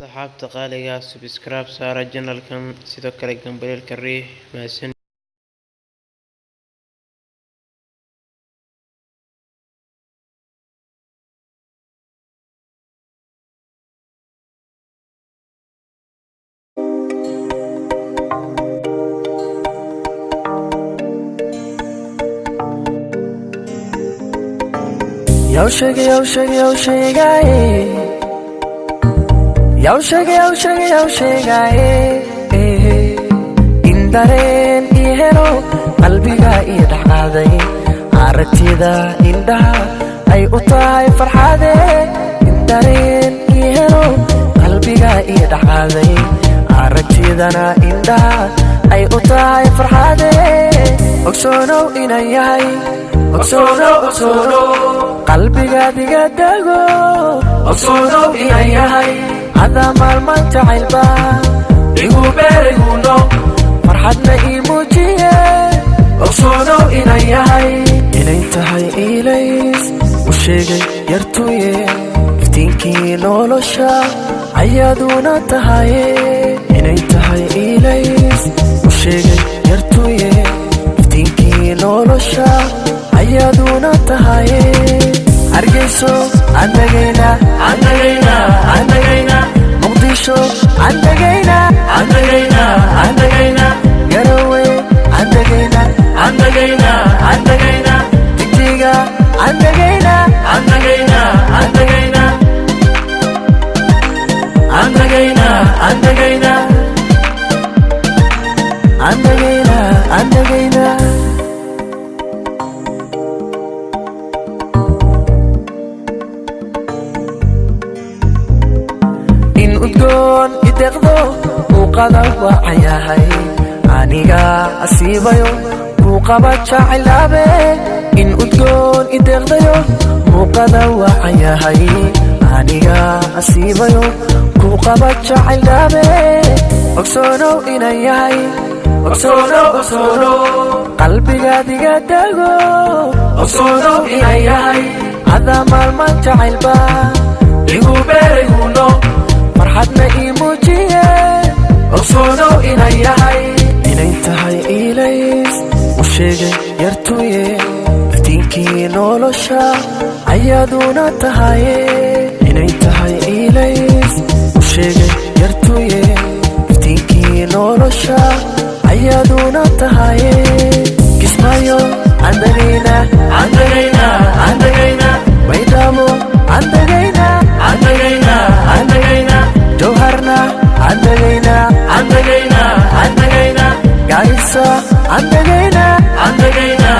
صحابة قاليا سبسكرايب سارة جنرال كان سيدو كلا جنبال الكريه ما سن Yo sheegay in dareen ii helo qalbiga ii dhaqaaday aragtida indhaha ay u tahay farxade in dareen ii helo qalbiga ii dhaqaaday aragtidana indhaha ay u tahay farxade ogsoonow inaan yahay ogsoonow qalbiga diga dago ogsoonow inaan yahay هذا مالمان جعلبا إيغو بيريغونو فرحتنا إيموجيه أقصونو إنايهاي إنايتهاي إيليس وشيغي يرتويه كتينكي نولوشا عيادونا تهاي إنايتهاي إيليس وشيغي يرتويه كتينكي نولوشا عيادونا تهاي أرجيسو عندنا مقديشو عندنا قروي عندنا تكتيكا عندنا udgoon ideeqdo muuqada waacayahay aniga asiibayo muuqaba jacaylabe in udgoon ideeqdayo muuqada waacayahay aniga asiibayo muuqaba jacaylabe ogsoonow inaan yahay ogsoonow qalbiga diga dago ogsoonow inaan yahay hada maalmaan jacaylba igu beerayguno farxadna iimuujiye ogsoonow inaan yahay inay tahay iilays u sheegay yartuye iftiinkii nolosha ayaaduna tahaye inay tahay iilays u sheegay yartuye iftiinkii nolosha ayaaduna tahaye kismaayo andagayna baydhabo andagayna jawharna andagayna gaaysa andagayna andagayna